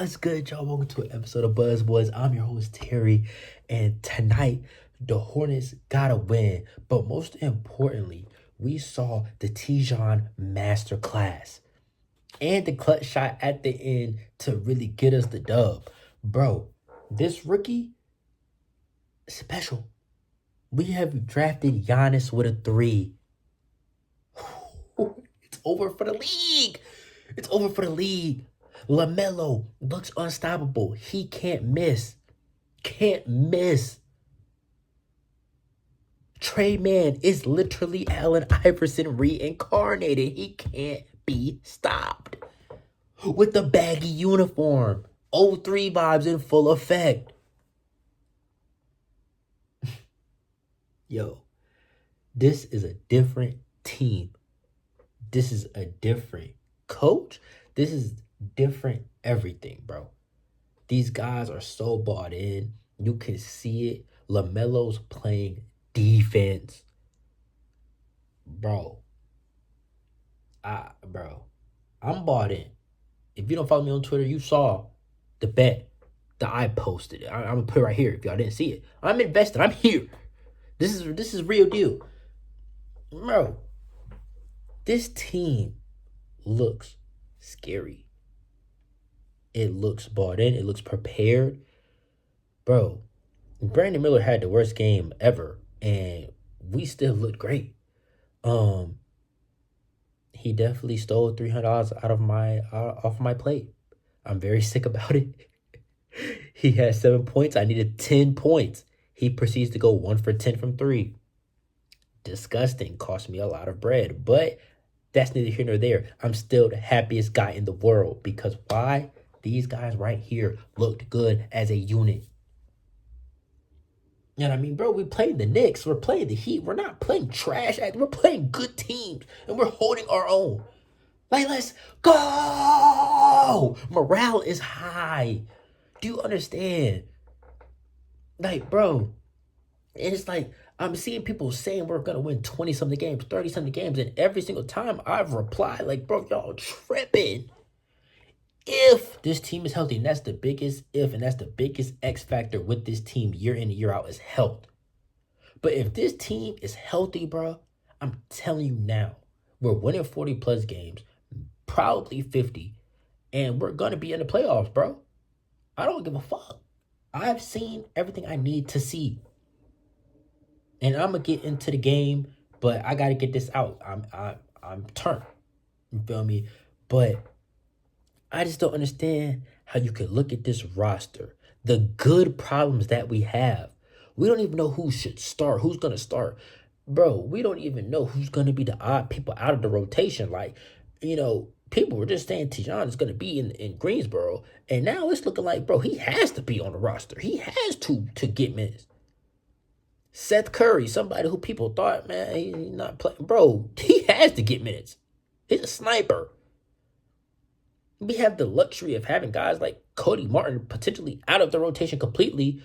What's good, y'all? Welcome to an episode of Buzz Boys. I'm your host, Terry, and tonight, the Hornets got a win. But most importantly, we saw the Tidjane masterclass and the clutch shot at the end to really get us the dub. Bro, this rookie, special. We have drafted Giannis with a 3. It's over for the league. It's over for the league. LaMelo looks unstoppable. He can't miss. Can't miss. Tre Mann is literally Allen Iverson reincarnated. He can't be stopped. With the baggy uniform. 03 vibes in full effect. Yo, this is a different team. This is a different coach. This is different everything, bro. These guys are so bought in. You can see it. LaMelo's playing defense. Bro, I'm bought in. If you don't follow me on Twitter, you saw the bet that I posted. I'm gonna put it right here if y'all didn't see it. I'm invested. I'm here. This is real deal. Bro, this team looks scary. It looks bought in. It looks prepared. Bro, Brandon Miller had the worst game ever, and we still looked great. He definitely stole $300 off my plate. I'm very sick about it. He had 7 points. I needed 10 points. He proceeds to go 1 for 10 from 3. Disgusting. Cost me a lot of bread, but that's neither here nor there. I'm still the happiest guy in the world because why? These guys right here looked good as a unit. You know what I mean, bro? We played the Knicks. We're playing the Heat. We're not playing trash. We're playing good teams, and we're holding our own. Like, let's go! Morale is high. Do you understand? Like, bro, it's like I'm seeing people saying we're going to win 20-something games, 30-something games, and every single time I've replied, like, bro, y'all tripping. If this team is healthy, and that's the biggest if, and that's the biggest X factor with this team year in and year out is health. But if this team is healthy, bro, I'm telling you now, we're winning 40-plus games, probably 50, and we're going to be in the playoffs, bro. I don't give a fuck. I've seen everything I need to see. And I'm going to get into the game, but I got to get this out. I'm turned. You feel me? But I just don't understand how you could look at this roster, the good problems that we have. We don't even know who should start, who's going to start. Bro, we don't even know who's going to be the odd people out of the rotation. Like, people were just saying Tidjane is going to be in Greensboro. And now it's looking like, bro, he has to be on the roster. He has to get minutes. Seth Curry, somebody who people thought, man, he's not playing. Bro, he has to get minutes. He's a sniper. We have the luxury of having guys like Cody Martin potentially out of the rotation completely.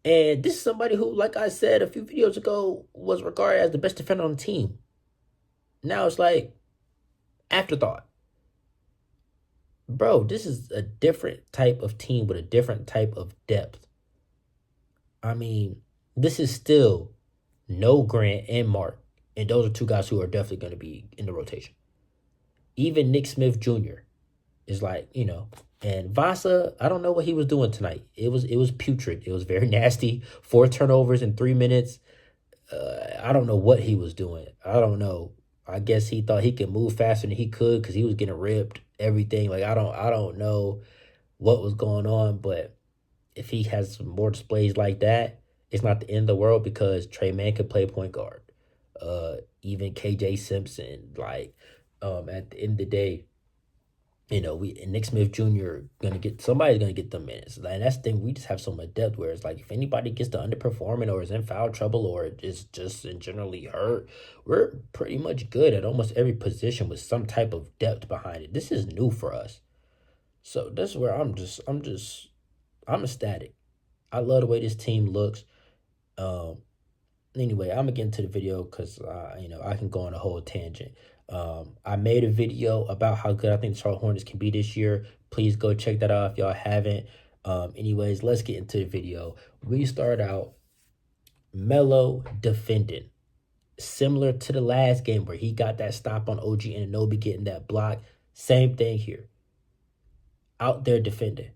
And this is somebody who, like I said a few videos ago, was regarded as the best defender on the team. Now it's like afterthought. Bro, this is a different type of team with a different type of depth. I mean, this is still no Grant and Mark. And those are two guys who are definitely going to be in the rotation. Even Nick Smith Jr. is like, and Vasa, I don't know what he was doing tonight. It was putrid. It was very nasty. 4 turnovers in 3 minutes. I don't know what he was doing. I don't know. I guess he thought he could move faster than he could because he was getting ripped. Everything. Like, I don't know what was going on, but if he has some more displays like that, it's not the end of the world because Tre Mann can play point guard. Even KJ Simpson, at the end of the day, Nick Smith Jr. somebody's gonna get the minutes. And that's the thing, we just have so much depth where it's like if anybody gets to underperforming or is in foul trouble or is just generally hurt, we're pretty much good at almost every position with some type of depth behind it. This is new for us. So this is where I'm ecstatic. I love the way this team looks. anyway, I'm gonna get into the video because I can go on a whole tangent. I made a video about how good I think the Charlotte Hornets can be this year. Please go check that out if y'all haven't. Anyways, let's get into the video. We start out Melo defending, similar to the last game where he got that stop on OG Anunoby getting that block. Same thing here. Out there defending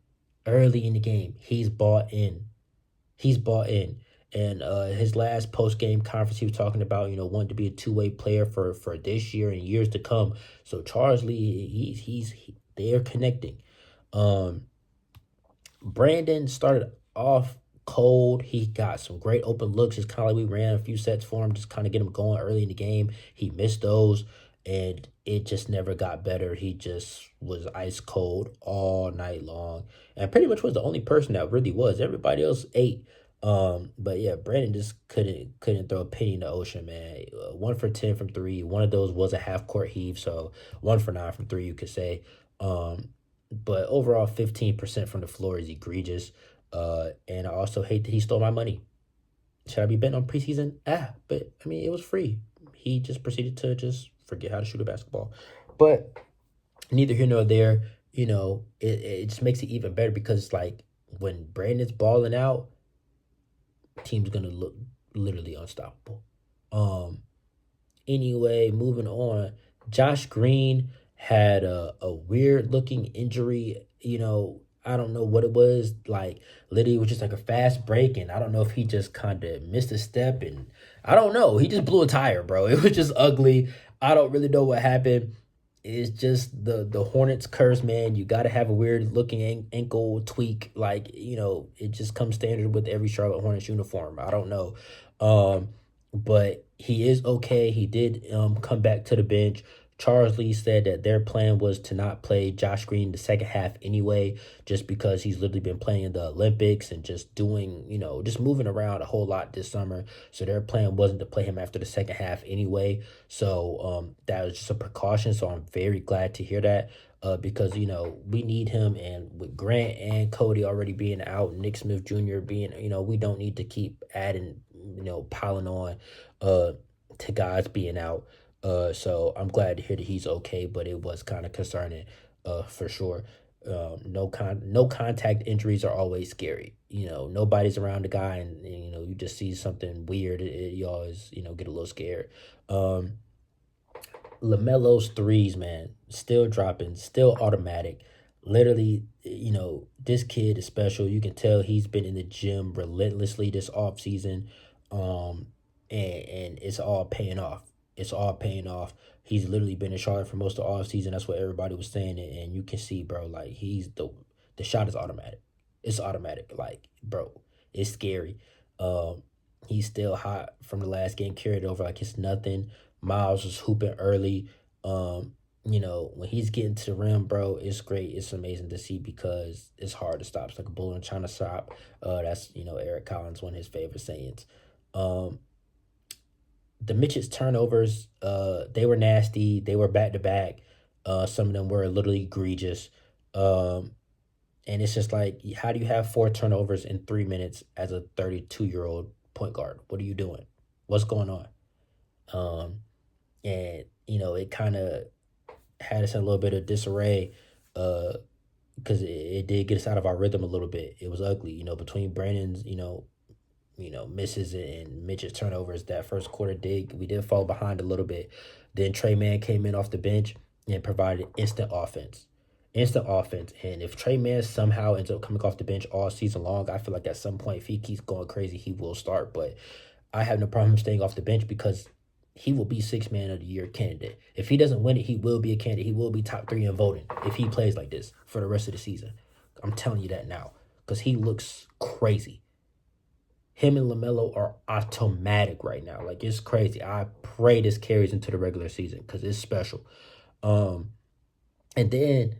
early in the game. He's bought in. He's bought in. And his last post-game conference, he was talking about, wanting to be a two-way player for this year and years to come. So Charles Lee, they're connecting. Brandon started off cold. He got some great open looks. Just kind of like we ran a few sets for him, just kind of get him going early in the game. He missed those, and it just never got better. He just was ice cold all night long, and pretty much was the only person that really was. Everybody else ate. But yeah, Brandon just couldn't throw a penny in the ocean, man. 1 for 10 from three. One of those was a half court heave, so 1 for 9 from three, you could say. But overall, 15% from the floor is egregious. And I also hate that he stole my money. Should I be betting on preseason? But I mean, it was free. He just proceeded to just forget how to shoot a basketball. But neither here nor there. It just makes it even better because it's like when Brandon's balling out, team's gonna look literally unstoppable. Anyway, moving on. Josh Green had a weird looking injury. I don't know what it was. Like, literally, it was just like a fast break, and I don't know if he just kind of missed a step, and I don't know. He just blew a tire, bro. It was just ugly. I don't really know what happened. It's just the Hornets curse, man. You got to have a weird looking ankle tweak. Like, it just comes standard with every Charlotte Hornets uniform. I don't know. But he is okay. He did come back to the bench. Charles Lee said that their plan was to not play Josh Green the second half anyway, just because he's literally been playing in the Olympics and just doing, just moving around a whole lot this summer. So their plan wasn't to play him after the second half anyway. So that was just a precaution. So I'm very glad to hear that. Because, we need him. And with Grant and Cody already being out, Nick Smith Jr. being, we don't need to keep adding, piling on to guys being out. So I'm glad to hear that he's okay, but it was kind of concerning, for sure. No contact injuries are always scary. Nobody's around the guy, and you just see something weird. You always get a little scared. LaMelo's threes, man, still dropping, still automatic. Literally, this kid is special. You can tell he's been in the gym relentlessly this off season, and it's all paying off. It's all paying off. He's literally been in Charlotte for most of the off season. That's what everybody was saying, and you can see, bro, like the shot is automatic. It's automatic, like, bro, it's scary. He's still hot from the last game, carried over like it's nothing. Miles was hooping early. When he's getting to the rim, bro, it's great. It's amazing to see because it's hard to stop. It's like a bull in China shop. That's Eric Collins, one of his favorite sayings. The Mitchell's turnovers, they were nasty. They were back to back. Some of them were a little egregious. And it's just like, how do you have 4 turnovers in 3 minutes as a 32-year-old point guard? What are you doing? What's going on? And it kind of had us in a little bit of disarray, because it did get us out of our rhythm a little bit. It was ugly, between Brandon's, misses and Mitch's turnovers that first quarter we did fall behind a little bit. Then Tre Mann came in off the bench and provided instant offense. And if Tre Mann somehow ends up coming off the bench all season long, I feel like at some point, if he keeps going crazy, he will start. But I have no problem staying off the bench because he will be 6th man of the year candidate. If he doesn't win it, he will be a candidate. He will be top 3 in voting if he plays like this for the rest of the season. I'm telling you that now because he looks crazy. Him and LaMelo are automatic right now. Like, it's crazy. I pray this carries into the regular season because it's special. And then,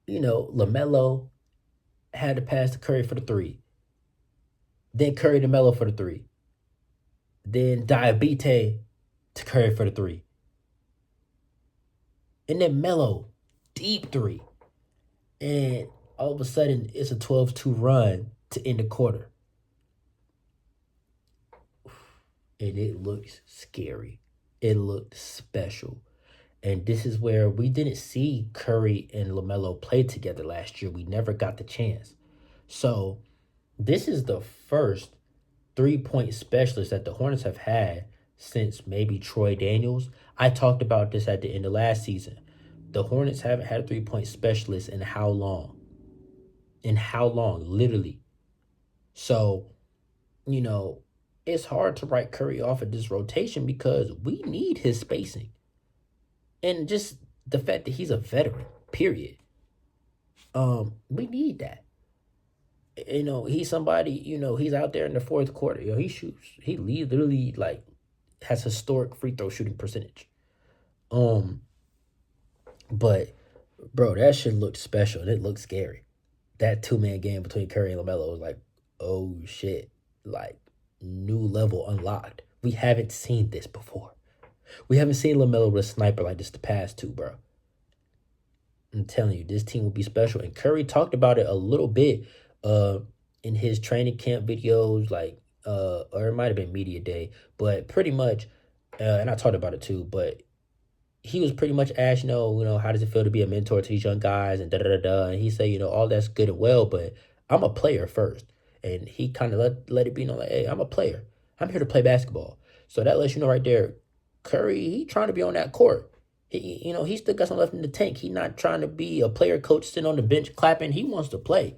LaMelo had to pass to Curry for the 3. Then Curry to Melo for the 3. Then Diabite to Curry for the 3. And then Melo, deep 3. And all of a sudden, it's a 12-2 run to end the quarter. and it looks scary. It looked special. And this is where we didn't see Curry and LaMelo play together last year. We never got the chance. So this is the first 3-point specialist that the Hornets have had since maybe Troy Daniels. I talked about this at the end of last season. The Hornets haven't had a 3-point specialist in how long? In how long? Literally. So, it's hard to write Curry off of this rotation because we need his spacing. And just the fact that he's a veteran, period. We need that. He's somebody, he's out there in the fourth quarter. He shoots. He literally has historic free throw shooting percentage. But bro, that shit looked special and it looked scary. That 2-man game between Curry and LaMelo was like, oh shit, new level unlocked. We haven't seen this before. We haven't seen LaMelo with a sniper like this the past two, bro. I'm telling you, this team will be special. And Curry talked about it a little bit in his training camp videos, or it might have been media day, but pretty much, and I talked about it too, but he was pretty much asked, how does it feel to be a mentor to these young guys and da-da-da-da. And he said, all that's good and well, but I'm a player first. And he kind of let it be known, hey, I'm a player. I'm here to play basketball. So that lets you know right there, Curry, he trying to be on that court. He still got some left in the tank. He not trying to be a player coach sitting on the bench clapping. He wants to play.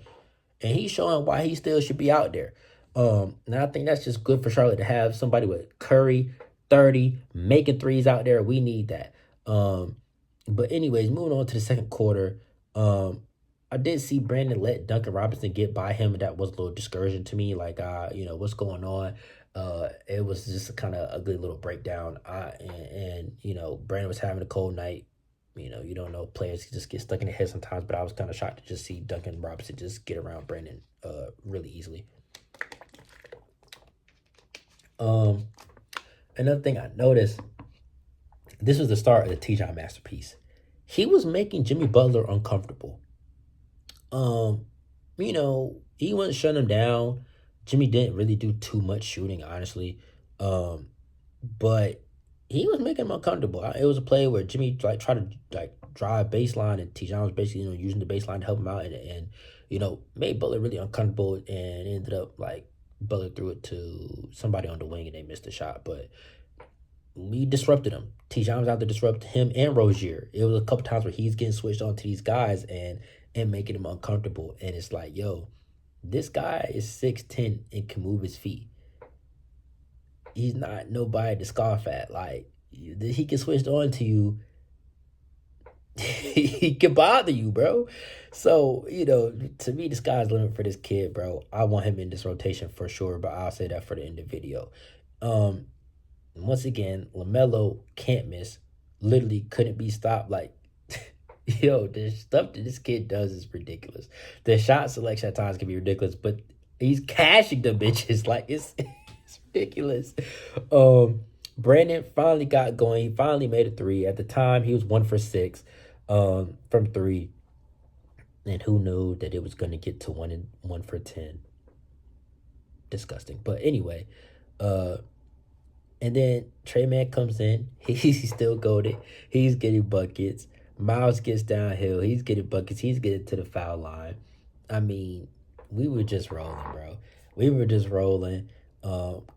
And he's showing why he still should be out there. And I think that's just good for Charlotte to have somebody with Curry, 30, making threes out there. We need that. But anyways, moving on to the second quarter, I did see Brandon let Duncan Robinson get by him, and that was a little discouraging to me. What's going on? It was just a kind of ugly little breakdown. Brandon was having a cold night. You don't know, players just get stuck in the head sometimes, but I was kind of shocked to just see Duncan Robinson just get around Brandon really easily. Another thing I noticed, this was the start of the Tidjane masterpiece. He was making Jimmy Butler uncomfortable. He wasn't shutting him down. Jimmy didn't really do too much shooting, honestly. But he was making him uncomfortable. It was a play where Jimmy tried to drive baseline, and Tidjane was basically using the baseline to help him out, and made Butler really uncomfortable, and ended up Butler threw it to somebody on the wing and they missed the shot. But we disrupted him. Tidjane was out to disrupt him and Rozier. It was a couple times where he's getting switched on to these guys and making him uncomfortable. And it's like, yo, this guy is 6'10" and can move his feet. He's not nobody to scoff at. He can switch on to you. He can bother you, bro. So, to me, the sky's the limit for this kid, bro. I want him in this rotation for sure, but I'll say that for the end of the video. Once again, LaMelo can't miss. Literally couldn't be stopped. The stuff that this kid does is ridiculous. The shot selection at times can be ridiculous, but he's cashing the bitches. It's ridiculous. Brandon finally got going. He finally made a three. At the time, he was 1 for 6 from 3. And who knew that it was going to get to 1 for 10. Disgusting. But anyway, and then Tre Mann comes in. He's still goated. He's getting buckets. Miles gets downhill. He's getting buckets. He's getting to the foul line. I mean, we were just rolling, bro. We were just rolling.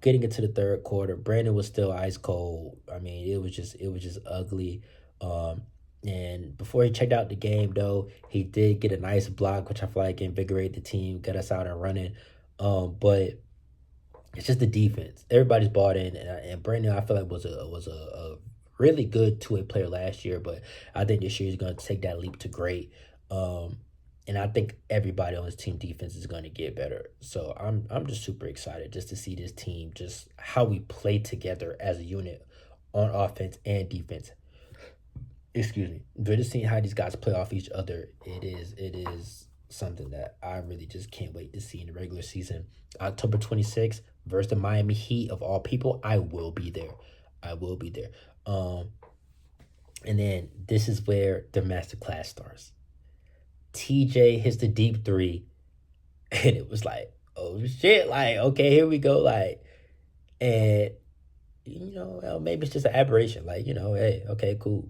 Getting into the third quarter, Brandon was still ice cold. I mean, it was just ugly. And before he checked out the game, though, he did get a nice block, which I feel like invigorated the team, got us out and running. But it's just the defense. Everybody's bought in, and Brandon, I feel like was a really good two-way player last year, but I think this year he's going to take that leap to great. And I think everybody on his team defense is going to get better. So I'm just super excited just to see this team, just how we play together as a unit on offense and defense. Excuse me. But just seeing how these guys play off each other, it is something that I really just can't wait to see in the regular season. October 26th versus the Miami Heat, of all people, I will be there. And then this is where the masterclass starts. TJ hits the deep three, and it was like, oh shit, okay, here we go, and well, maybe it's just an aberration. Like, hey, okay, cool.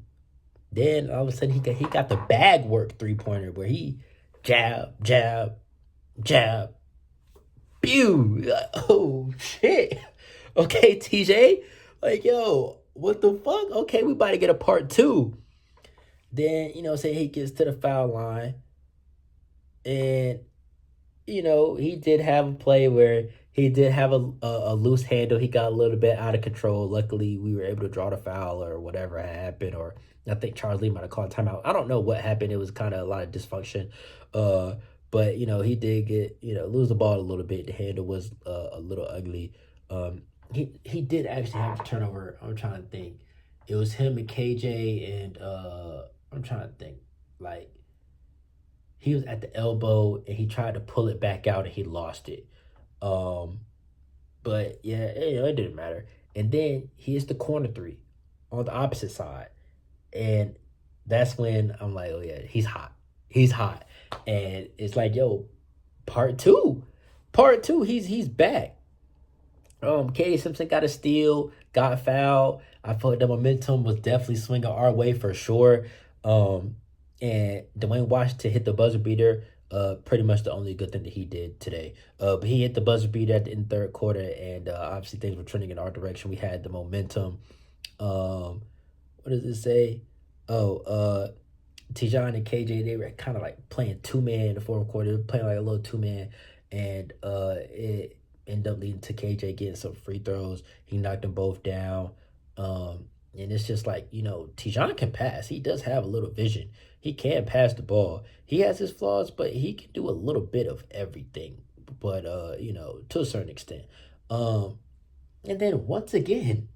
Then all of a sudden he got the bag work 3-pointer where he jab, jab, jab, pew. Like, oh shit. Okay, TJ. Like, yo, what the fuck? Okay, we about to get a part two. Then, say he gets to the foul line. And, he did have a play where he did have a loose handle. He got a little bit out of control. Luckily, we were able to draw the foul or whatever happened. Or I think Charles Lee might have called timeout. I don't know what happened. It was kind of a lot of dysfunction. But, he did get, lose the ball a little bit. The handle was a little ugly. He did actually have a turnover. I'm trying to think. It was him and KJ and I'm trying to think. Like, he was at the elbow and he tried to pull it back out and he lost it. But yeah, it didn't matter. And then he hits the corner three on the opposite side. And that's when I'm like, oh yeah, he's hot. He's hot. And it's like, yo, part two. Part two, he's back. Katie Simpson got a steal, got fouled. I felt the momentum was definitely swinging our way for sure. And Dwayne Washington hit the buzzer beater. Pretty much the only good thing that he did today. But he hit the buzzer beater in the third quarter, and obviously things were trending in our direction. We had the momentum. What does it say? Tidjane and KJ, they were kind of like playing 2-man in the fourth quarter. They were playing like a little 2-man, and it ended up leading to KJ getting some free throws. He knocked them both down. And it's just like, Tidjane can pass. He does have a little vision. He can pass the ball. He has his flaws, but he can do a little bit of everything. But, to a certain extent. And then once again,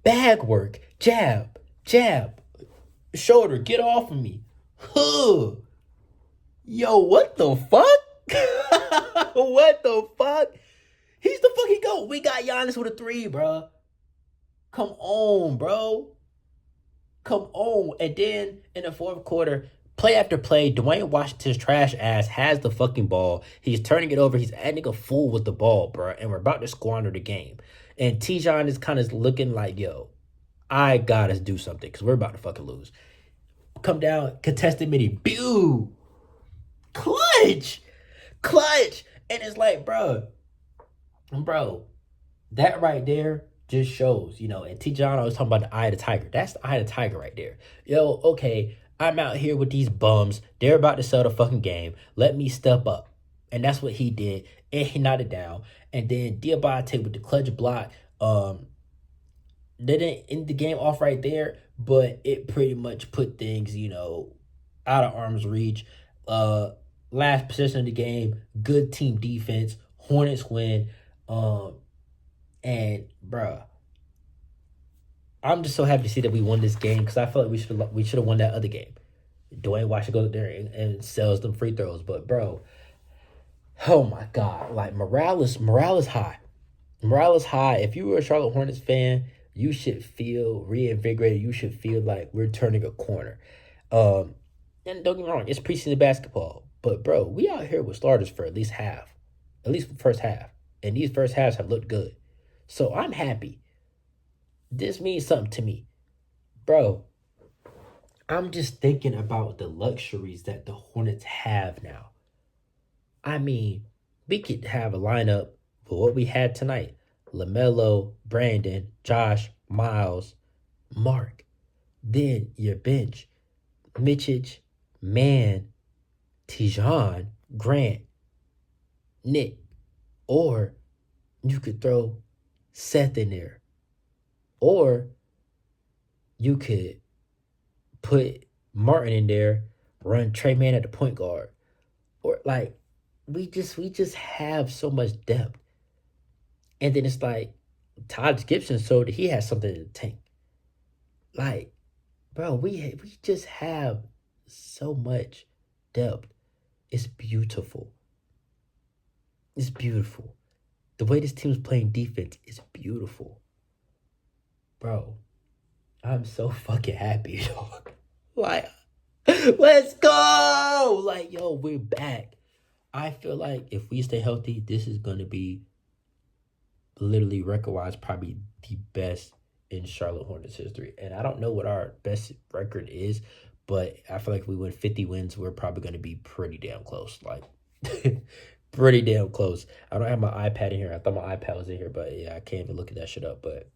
bag work, jab, shoulder, get off of me. Huh. Yo, what the fuck? What the fuck? He's the fucking GOAT. We got Giannis with a 3, bro. Come on, bro. Come on. And then in the fourth quarter, play after play, Dwayne Washington's trash ass has the fucking ball. He's turning it over. He's acting a fool with the ball, bro. And we're about to squander the game. And Tidjane is kind of looking like, yo, I gotta do something because we're about to fucking lose. Come down, contested midi. Pew! Clutch! And it's like, bro, that right there just shows, and Tidjane was talking about the eye of the tiger. That's the eye of the tiger right there. Yo, okay, I'm out here with these bums. They're about to sell the fucking game. Let me step up. And that's what he did. And he knocked it down. And then Diabate with the clutch block, they didn't end the game off right there, but it pretty much put things, out of arm's reach. Last possession of the game, good team defense, Hornets win. And bruh, I'm just so happy to see that we won this game because I felt like we should have won that other game. Dwayne Washington goes there and sells them free throws, but bro, oh my god, like morale is high. Morale is high. If you were a Charlotte Hornets fan, you should feel reinvigorated. You should feel like we're turning a corner. And don't get me wrong, it's preseason basketball, but bro, we out here with starters for at least first half, and these first halves have looked good. So I'm happy. This means something to me. Bro, I'm just thinking about the luxuries that the Hornets have now. I mean, we could have a lineup for what we had tonight. LaMelo, Brandon, Josh, Miles, Mark. Then your bench. Mitchich, Mann, Tidjane, Grant, Nick. Or you could throw Seth in there. Or you could put Martin in there, run Tre Mann at the point guard. Or like we just have so much depth. And then it's like Taj Gibson showed that he has something in the tank. Like, bro, we just have so much depth. It's beautiful. It's beautiful. The way this team's playing defense is beautiful. Bro, I'm so fucking happy, dog. Like, let's go! Like, yo, we're back. I feel like if we stay healthy, this is going to be literally record-wise probably the best in Charlotte Hornets history. And I don't know what our best record is, but I feel like if we win 50 wins, we're probably going to be pretty damn close. Like, pretty damn close. I don't have my iPad in here. I thought my iPad was in here, but yeah, I can't even look at that shit up. But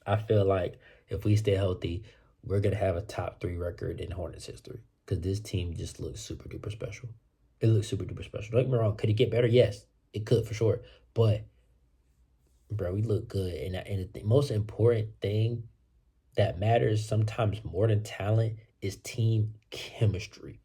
I feel like if we stay healthy, we're going to have a top 3 record in Hornets history because this team just looks super duper special. It looks super duper special. Don't get me wrong. Could it get better? Yes, it could for sure. But, bro, we look good. And the most important thing that matters sometimes more than talent is team chemistry.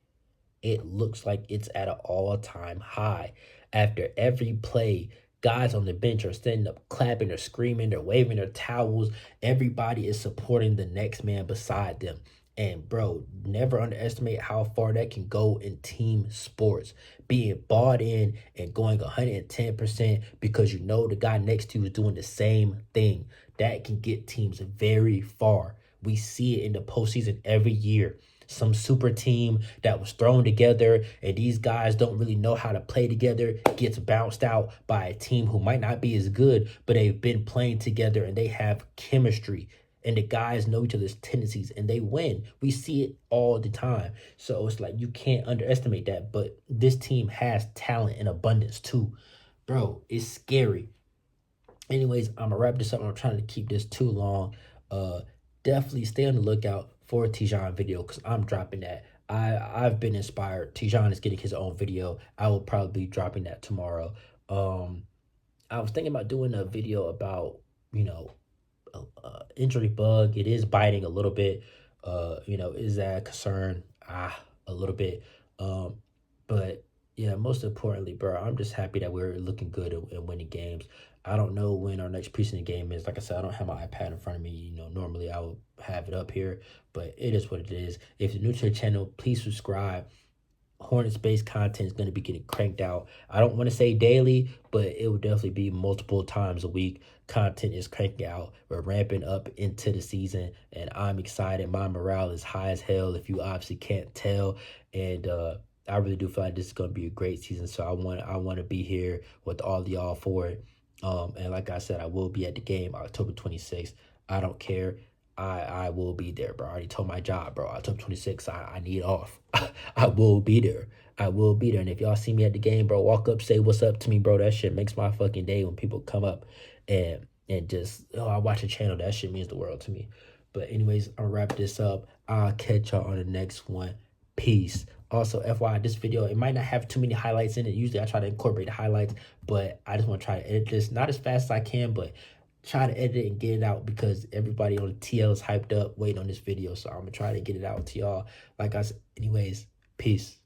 It looks like it's at an all-time high. After every play, guys on the bench are standing up, clapping, they're screaming, they're waving their towels. Everybody is supporting the next man beside them. And bro, never underestimate how far that can go in team sports. Being bought in and going 110% because you know the guy next to you is doing the same thing. That can get teams very far. We see it in the postseason every year. Some super team that was thrown together and these guys don't really know how to play together gets bounced out by a team who might not be as good, but they've been playing together and they have chemistry and the guys know each other's tendencies and they win. We see it all the time. So it's like you can't underestimate that, but this team has talent in abundance too. Bro, it's scary. Anyways, I'm gonna wrap this up. I'm trying to keep this too long. Definitely stay on the lookout for a Tidjane video because I'm dropping that. I've been inspired. Tidjane is getting his own video. I will probably be dropping that tomorrow. I was thinking about doing a video about, you know, injury bug. It is biting a little bit. Is that a concern? A little bit. But yeah, most importantly, bro, I'm just happy that we're looking good and winning games. I don't know when our next preseason game is. Like I said, I don't have my iPad in front of me. Normally I would have it up here, but it is what it is. If you're new to the channel, please subscribe. Hornets-based content is going to be getting cranked out. I don't want to say daily, but it will definitely be multiple times a week. Content is cranking out. We're ramping up into the season, and I'm excited. My morale is high as hell, if you obviously can't tell. And I really do feel like this is going to be a great season, so I want to be here with all of y'all for it. And like I said, I will be at the game October 26th. I don't care. I will be there, bro. I already told my job, bro. October 26th, I need off. I will be there. I will be there. And if y'all see me at the game, bro, walk up, say what's up to me, bro. That shit makes my fucking day when people come up and just, I watch the channel. That shit means the world to me. But anyways, I'll wrap this up. I'll catch y'all on the next one. Peace. Also, FYI, this video, it might not have too many highlights in it. Usually I try to incorporate the highlights, but I just want to try to edit this. Not as fast as I can, but try to edit it and get it out because everybody on the TL is hyped up waiting on this video. So I'm going to try to get it out to y'all. Like I said, anyways, peace.